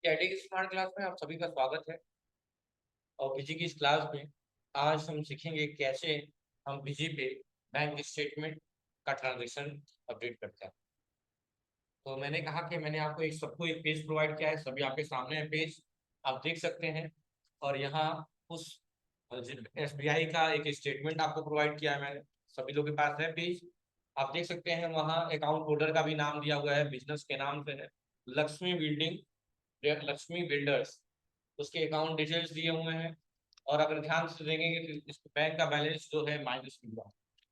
Katie की smart class में आप सभी का स्वागत है। और बीजी की इस क्लास में आज हम सीखेंगे कैसे हम बीजी पे बैंक स्टेटमेंट का ट्रांजेक्शन अपडेट करते हैं। तो मैंने कहा कि मैंने आपको सबको एक पेज प्रोवाइड किया है, सभी आपके सामने है पेज, आप देख सकते हैं। और यहाँ उस एसबीआई का एक स्टेटमेंट आपको प्रोवाइड किया है मैंने, सभी लोगों के पास है पेज। आप देख सकते हैं वहाँ अकाउंट होल्डर का भी नाम दिया हुआ है, बिजनेस के नाम से है लक्ष्मी बिल्डिंग, लक्ष्मी बिल्डर्स, उसके अकाउंट डिटेल्स दिए हुए हैं। और अगर ध्यान से देखेंगे तो इस बैंक का बैलेंस जो है माइनस में हुआ।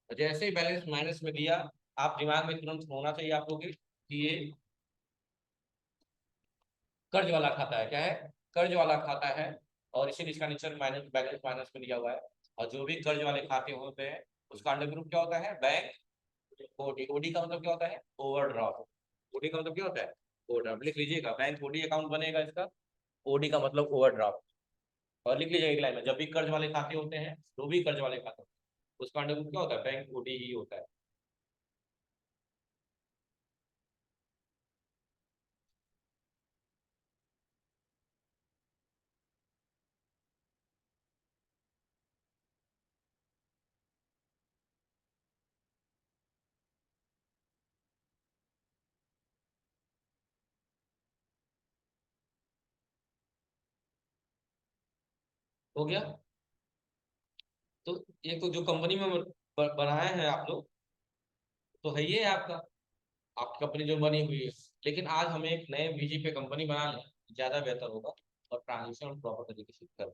तो जैसे ही बैलेंस माइनस में दिया, आप दिमाग में तुरंत होना चाहिए आप लोग कि ये कर्ज वाला खाता है। क्या है? कर्ज वाला खाता है। और इसीलिए इसका नीचे माइनस बैलेंस माइनस में दिया हुआ है। और जो भी कर्ज वाले खाते होते हैं उसका अंडर ग्रुप क्या होता है? Bank OD. ओडी का मतलब क्या होता है? ओवरड्राफ्ट। ओडी का मतलब क्या होता है? ओवरड्राफ्ट। लिख लीजिएगा, बैंक ओडी अकाउंट बनेगा इसका। ओडी का मतलब ओवरड्राफ्ट। और लिख लीजिएगा एक लाइन में, जब भी कर्ज वाले खाते होते हैं, जो भी कर्ज वाले खाते होते हैं उसका अंडर ग्रुप क्या होता है? बैंक ओडी ही होता है। हो गया? तो ये तो जो कंपनी में बनाए हैं आप लोग, तो है ये आपका, आपकी कंपनी जो बनी हुई है। लेकिन आज हमें एक नए बीजी पे कंपनी बना लें, ज्यादा बेहतर होगा। और ट्रांजेक्शन प्रॉपर तरीके से कर।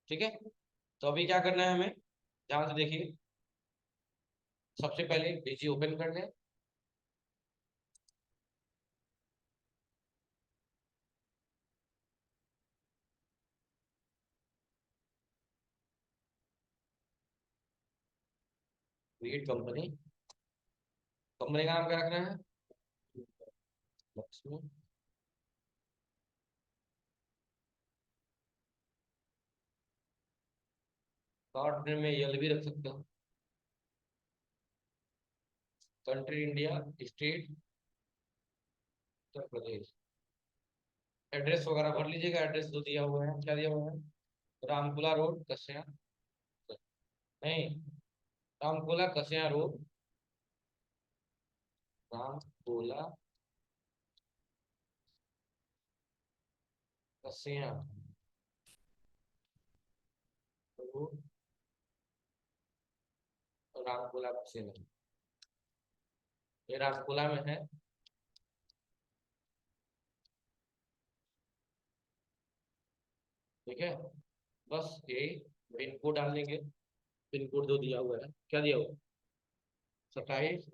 ठीक है, तो अभी क्या करना है हमें, ध्यान से देखिए। सबसे पहले बीजी ओपन कर लें। Create company. कंपनी का नाम क्या रखना है? लक्ष्मी। शॉर्ट नेम में यल भी रख सकते हो। Country India, state Uttar Pradesh. Address वगैरह भर लीजिएगा, एड्रेस जो दिया हुआ है, क्या दिया हुआ है? रामपुला रोड कस्या, नहीं, रामपुला कस्या रोड, रामपुला कस्या रोड, रामपुला कस्या में, ये रामपुला में है। ठीक है, बस यही पिन कोड डाल देंगे। पिन कोड जो दिया हुआ है, क्या दिया हुआ है? 27।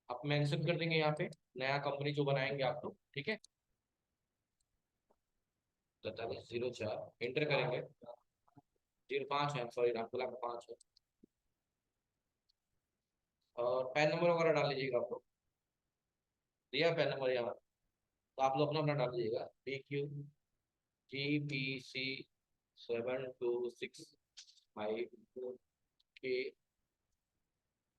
आप मेंशन कर देंगे यहाँ पे, नया कंपनी जो बनाएंगे आप लोग। ठीक है, 4304 एंटर करेंगे। 05 है, सॉरी, रामपुला का 5 है। और पैन नंबर वगैरह डाल लीजिएगा आप लोग, दिया पैन नंबर यहाँ, तो आप लोग अपना अपना डाल दीजिएगा। PQGPC 7265 के।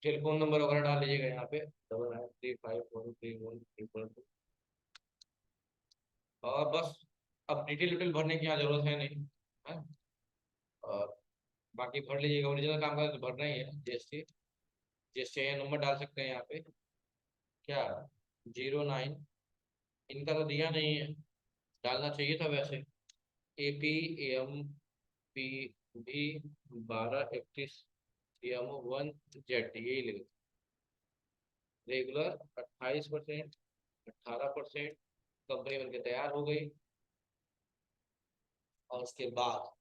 टेलीफोन नंबर वगैरह डाल लीजिएगा यहाँ पे, 99351312। और बस, अब डिटेल डिटेल भरने की यहाँ जरूरत है नहीं है। और बाकी भर लीजिएगा, ओरिजिनल काम का तो भरना ही है। जीएसटी, जीएसटी नंबर डाल सकते हैं यहाँ पे। क्या? 09, इनका तो दिया नहीं है, डालना चाहिए था वैसे। APMP भी 1231 यही लिखे। रेगुलर 28%, 18%। कंपनी बनके तैयार हो गई। और उसके बाद,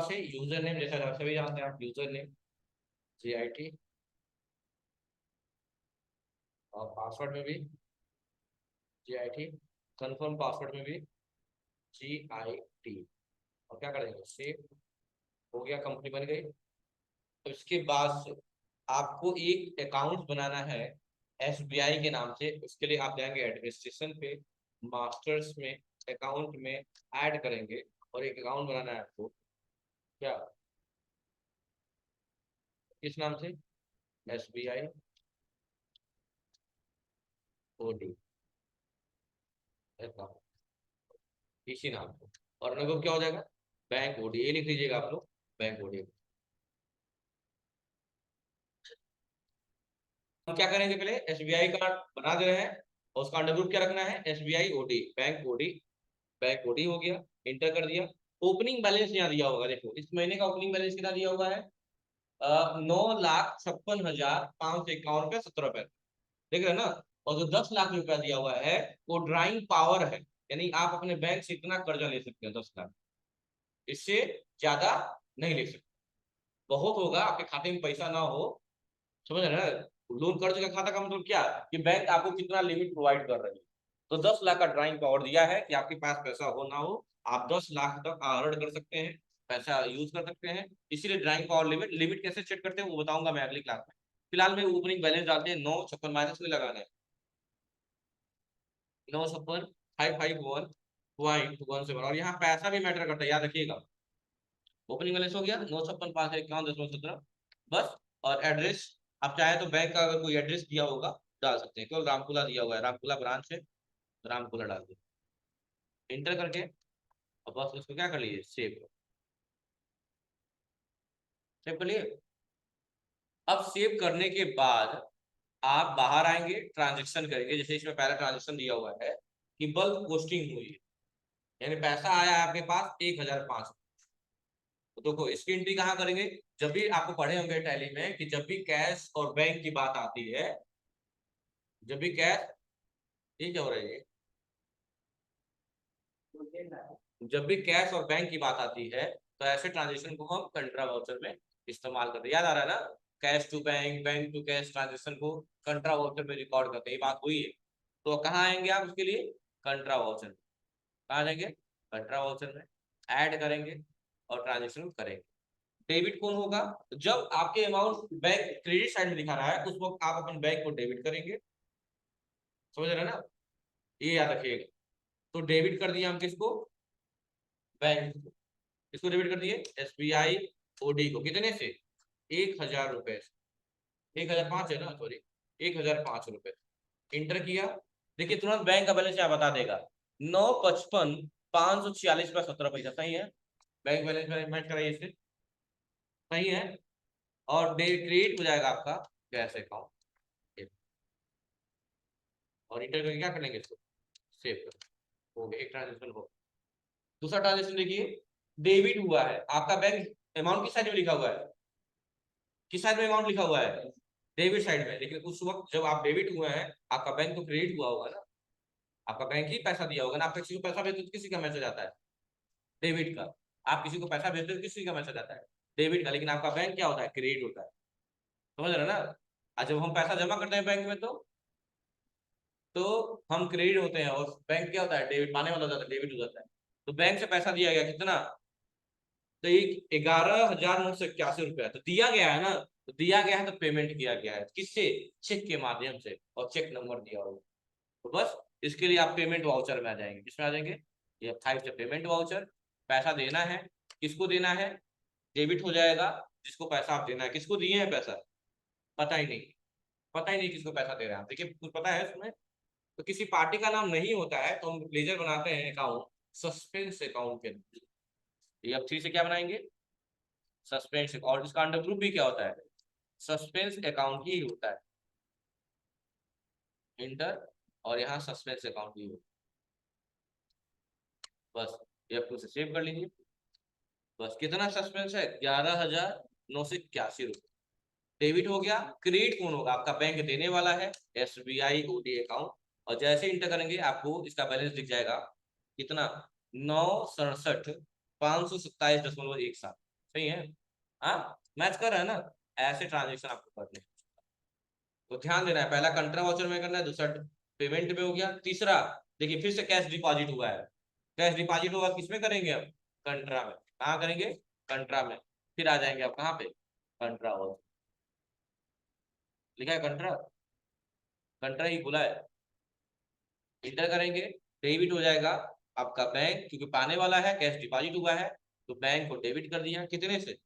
से यूजर नेम, जैसा आप सभी जानते हैं, आप यूजर नेम GIT, और पासवर्ड में भी GIT, कंफर्म पासवर्ड में भी GIT। और क्या करेंगे? सेव। हो गया, कंपनी बन गई। तो इसके बाद से आपको एक अकाउंट बनाना है SBI के नाम से। उसके लिए आप जाएंगे एडमिनिस्ट्रेशन पे, मास्टर्स में, अकाउंट में ऐड करेंगे। और एक अकाउंट बनाना है आपको। क्या? किस नाम से? SBI OD अकाउंट, इसी नाम से। और अनुभव क्या हो जाएगा? बैंक OD, ये लिख लीजिएगा आप लोग, बैंक OD। हम क्या करेंगे, पहले SBI का बना दे रहे हैं और उसका अंडर ग्रुप क्या रखना है? SBI OD, bank OD। Bank OD हो गया, इंटर कर दिया। ओपनिंग बैलेंस यहाँ दिया होगा, देखो इस महीने का ओपनिंग बैलेंस कितना दिया हुआ है? 9,56,551 रुपया 17 पैसे, देख रहे हैं ना। और जो 10 लाख रुपया दिया हुआ है वो ड्राइंग पावर है, यानी आप अपने बैंक से इतना कर्जा ले सकते हैं, 10 लाख, इससे ज्यादा नहीं ले सकते। बहुत होगा आपके खाते में पैसा ना हो, समझ रहे हैं? लोन कर्ज का खाता का मतलब क्या, कि बैंक आपको कितना लिमिट प्रोवाइड कर रही है। तो 10 लाख का ड्राइंग पावर दिया है कि आपके पास पैसा हो ना हो, आप 10 लाख तक अर्न कर सकते हैं, पैसा यूज कर सकते हैं। इसीलिए ड्राइंग पावर लिमिट, लिमिट कैसे सेट करते हैं वो बताऊंगा मैं अगली क्लास में। फिलहाल में ओपनिंग बैलेंस डालते हैं, 956 माइनस में लगाना है, 956,551.17, और यहाँ पैसा भी मैटर करता है, याद रखिएगा। ओपनिंग बैलेंस हो गया 956,551.17, बस। और एड्रेस, आप चाहे तो बैंक का अगर कोई एड्रेस दिया होगा डाल सकते हैं, केवल रामपुला दिया हुआ है, रामपुला ब्रांच है, रामपुला डाल दिया, इंटर करके अब बस उसको क्या कर लीजिए, सेव। सेव कर लिए। अब सेव करने के बाद आप बाहर आएंगे, ट्रांजेक्शन करेंगे, जैसे इसमें पहला ट्रांजेक्शन दिया हुआ है कि बल्क पोस्टिंग हुई है, यानी पैसा आया है आपके पास 1,005। तो देखो इसकी एंट्री कहाँ करेंगे? जब भी आपको पढ़े होंगे टैली में कि जब भी कैश और बैंक की बात आती है, जब भी कैश, ये क्या हो रहा है, जब भी कैश और बैंक की बात आती है तो ऐसे ट्रांजेक्शन को हम कंट्रा वाउचर में इस्तेमाल करते हैं। याद आ रहा है ना, cash to bank, bank to cash transaction को कंट्रा वाउचर में रिकॉर्ड करते हैं, ये बात हुई है। तो कहाँ आएंगे आप उसके लिए? कंट्रा वाउचर में। कहाँ जाएंगे? कंट्रा वाउचर में ऐड करेंगे और ट्रांजेक्शन करेंगे। डेबिट कौन होगा? जब आपके अमाउंट बैंक क्रेडिट साइड में दिखा रहा है उस वक्त आप अपने बैंक को डेबिट करेंगे, समझ रहे हैं ना, ये याद रखिएगा। तो डेबिट कर दिया हम किसको? बैंक को। किसको डेबिट कर दिए? SBI OD को। कितने से? 1,000 रुपए से। 1,005 है ना, सॉरी, 1,005 रुपए। इंटर किया, देखिए तुरंत बैंक का बैलेंस यहाँ बता देगा, 9,55,546 रुपया 17 पैसा, सही है। बैंक बैलेंस में मैच कराइए इसे, सही है। और डे क्रेडिट हो जाएगा आपका कैश अकाउंट, और इंटर करके क्या कर लेंगे इसको, सेव कर। हो गया, एक ट्रांजेक्शन हो। दूसरा ट्रांजेक्शन देखिए, डेबिट हुआ है आपका बैंक, अमाउंट किस साइड में लिखा हुआ है? किस साइड में अमाउंट लिखा हुआ है? डेबिट साइड में। लेकिन उस वक्त जब आप डेबिट हुए हैं, आपका बैंक तो क्रेडिट हुआ होगा ना, आपका बैंक ही पैसा दिया होगा ना। आप किसी को पैसा भेजते हो तो किसी का मैसेज आता है? डेबिट का। आप किसी को पैसा भेजते हो तो किसी का मैसेज आता है? डेबिट का। लेकिन आपका बैंक क्या होता है? क्रेडिट होता है, समझ रहे हो ना। और जब हम पैसा जमा करते हैं बैंक में तो हम क्रेडिट होते हैं, और बैंक क्या होता है? डेबिट, पाने वाला हो जाता है, डेबिट हो जाता है। तो बैंक से पैसा दिया गया कितना? तो एक 11,981 रुपया तो दिया गया है ना। तो दिया गया है तो पेमेंट किया गया है किससे? चेक के माध्यम से, और चेक नंबर दिया होगा। तो बस इसके लिए आप पेमेंट वाउचर में आ जाएंगे। किसमें आ जाएंगे? ये 5 से पेमेंट वाउचर। पैसा देना है, किसको देना है? डेबिट हो जाएगा, जिसको पैसा आप देना है। किसको दिए हैं पैसा? पता ही नहीं, पता ही नहीं किसको पैसा दे रहे हैं आप। देखिए कुछ पता है उसमें, तो किसी पार्टी का नाम नहीं होता है तो हम लेजर बनाते हैं अकाउंट सस्पेंस अकाउंट के। ये अब 3 से क्या बनाएंगे? सस्पेंस। और इसका अंडर ग्रुप भी क्या होता है? सस्पेंस अकाउंट ही होता है। इंटर, और यहाँ सस्पेंस अकाउंट ही होता है, बस। ये F2 से सेव कर लीजिए। बस कितना सस्पेंस है? 11,981 रुपये। डेबिट हो गया। क्रेडिट कौन होगा? आपका बैंक देने वाला है, SBI OD अकाउंट। और जैसे इंटर करेंगे आपको इसका बैलेंस दिख जाएगा, कितना? 9,67,527.17, सही है। हाँ, मैच कर रहा है ना। ऐसे ट्रांजेक्शन आपको करने हैं। तो ध्यान देना है, पहला कंट्रा वाउचर में करना है, दूसरा पेमेंट में हो गया, तीसरा देखिए फिर से कैश डिपॉजिट हुआ है। कैश डिपॉजिट होगा किसमें करेंगे? अब कंट्रा में। कहाँ करेंगे? कंट्रा में। फिर आ जाएंगे आप कहाँ पे? कंट्रा वाउचर, लिखा है कंट्रा, कंट्रा ही खुला है। इंटर करेंगे, डेबिट हो जाएगा आपका बैंक, क्योंकि पाने वाला है, कैश डिपॉजिट हुआ है, तो बैंक को डेबिट कर दिया। कितने से?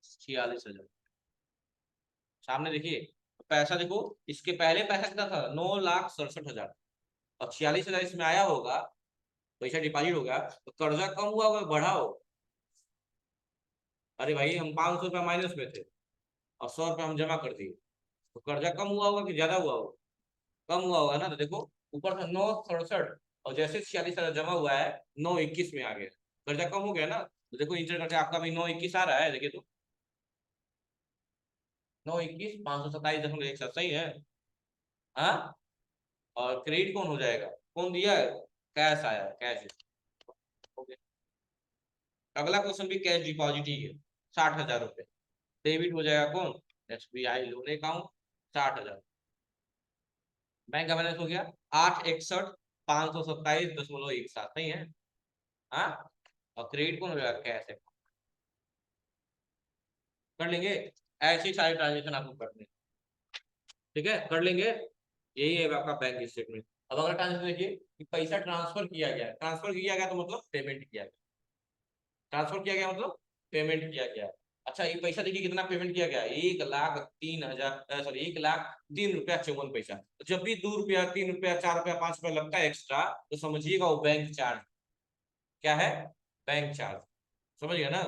46,000। सामने देखिए पैसा, देखो इसके पहले पैसा कितना था, 9,67,000, और 46,000 इसमें आया होगा, पैसा डिपॉजिट हो गया, तो कर्जा कम हुआ होगा बढ़ा हो। अरे भाई हम 500 रुपया माइनस में थे और 100 रुपया हम जमा कर दिए, तो कर्जा कम हुआ होगा कि ज्यादा हुआ होगा? कम हुआ होगा ना। तो देखो ऊपर था 9,67, और जैसे 46,000 जमा हुआ है 9,21 में आ गया, कर्जा कम हो गया ना। तो देखो इंटर करके आपका भी 9,21 आ रहा है, देखिए तो 9,21, 527.17 सही है। हाँ, और क्रेडिट कौन हो जाएगा, कौन दिया है, कैश आया, कैश हो गया। अगला क्वेश्चन भी कैश डिपॉजिट ही है, 60,000 रुपये डेबिट हो जाएगा, कौन, SBI लोन अकाउंट, 60,000। बैंक का बैलेंस हो गया 8,61,527.17 नहीं है। हाँ, और क्रेडिट कौन हो जाएगा, कैश है। कर लेंगे, ऐसे ही सारे ट्रांजेक्शन आपको करने हैं। ठीक है, कर लेंगे। यही है आपका बैंक स्टेटमेंट। अब अगर ट्रांजेक्शन देखिए कि पैसा ट्रांसफर किया गया, ट्रांसफर किया गया तो मतलब पेमेंट किया गया, ट्रांसफर किया गया मतलब पेमेंट किया गया। अच्छा ये पैसा देखिए कितना पेमेंट किया गया, 1,03,000, सॉरी 1,03 रुपया 54 पैसा। तो जब भी 2 रुपया 3 रुपया 4 रुपया 5 रुपया लगता है एक्स्ट्रा, तो समझिएगा वो बैंक चार्ज। क्या है, बैंक चार्ज, समझ गया ना।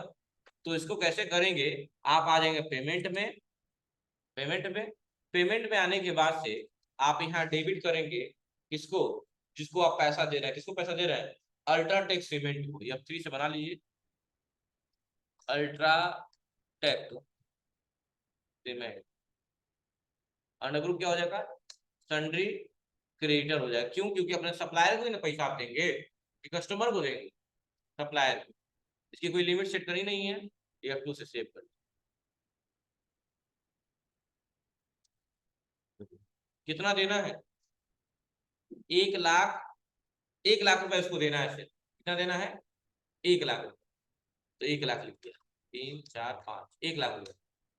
तो इसको कैसे करेंगे, आप आ जाएंगे पेमेंट में, पेमेंट में, पेमेंट में आने के बाद से आप यहाँ डेबिट करेंगे, किसको, जिसको आप पैसा दे रहे हैं, किसको पैसा दे रहे हैं, अल्ट्राटेक सीमेंट को, F3 से बना लीजिए, अल्ट्राटेक सीमेंट। अंडर ग्रुप क्या हो जाएगा, सन्ड्री क्रेडिटर हो जाएगा। क्यों, क्योंकि अपने सप्लायर को ही ना पैसा आप देंगे, कि कस्टमर को देंगे, सप्लायर को। इसकी कोई लिमिट सेट करनी नहीं है, F2 से सेव कर, कितना देना है, 1,00,000, 1,00,000 रुपए इसको देना है, सिर्फ कितना देना है, 1,00,000 रुपए। तो 1,00,000 लिख दिया, 3 4 5, 1,00,000 रुपए।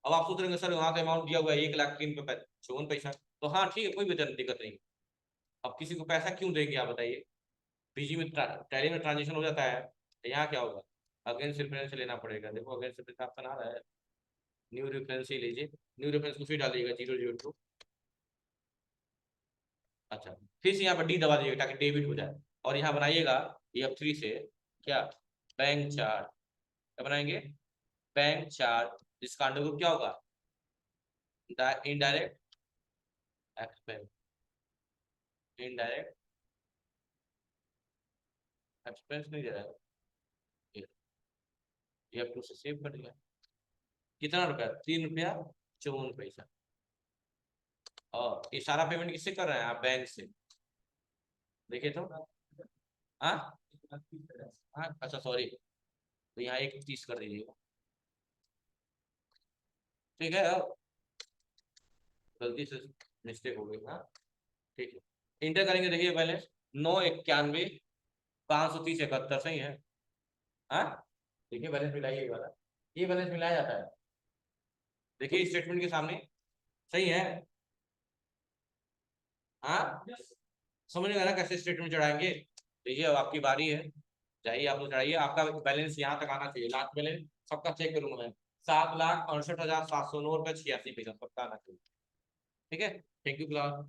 अब आप सोच रहे हैं सर वहां तो अमाउंट दिया हुआ है 1,03 रुपए 54 पैसा, तो हाँ ठीक है, कोई भी दिक्कत नहीं। अब किसी को पैसा क्यों देंगे आप बताइए, बीजी में टैली में ट्रांजेक्शन हो जाता है, तो यहाँ क्या होगा, अगेंस्ट रेफरेंस लेना पड़ेगा। देखो अगेंस्ट रेफरेंस आपका ना रहा है, न्यू रेफरेंस ही लीजिए, न्यू रेफरेंस को फिर डालिएगा 002। अच्छा, फिर से यहाँ पर डी दबा दीजिएगा ताकि डेबिट हो जाए, और यहाँ बनाइएगा F3 से क्या, बैंक चार्ज। क्या बनाएंगे, बैंक चार्ज, जिसका अंडर ग्रुप क्या होगा, इनडायरेक्ट एक्सपेंस, इनडायरेक्ट एक्सपेंस नहीं दे रहा है, F2 से सेव कर दिया। कितना रुपया, 3 रुपया 54 पैसा। और ये सारा पेमेंट किससे कर रहे हैं आप, बैंक से, देखिए तो। हाँ, हाँ अच्छा सॉरी, तो यहाँ 1,30 कर दीजिएगा, ठीक है। अब गलती से मिस्टेक हो गई, हाँ ठीक है। इंटर करेंगे, देखिए बैलेंस 9,91,530.71 सही है। हाँ, देखिए बैलेंस मिलाइए, ये वाला, ये बैलेंस मिलाया जाता है, देखिए स्टेटमेंट के सामने, सही है। हाँ, समझ में आ रहा है कैसे स्टेटमेंट चढ़ाएंगे। देखिए अब आपकी बारी है, जाइए आप लोग चढ़ाइए, आपका बैलेंस यहाँ तक आना चाहिए, लास्ट बैलेंस सबका चेक करूंगा मैं, 7,68,709 रुपये 86 पैसा सबका आना चाहिए। ठीक है, थैंक यू फिलहाल।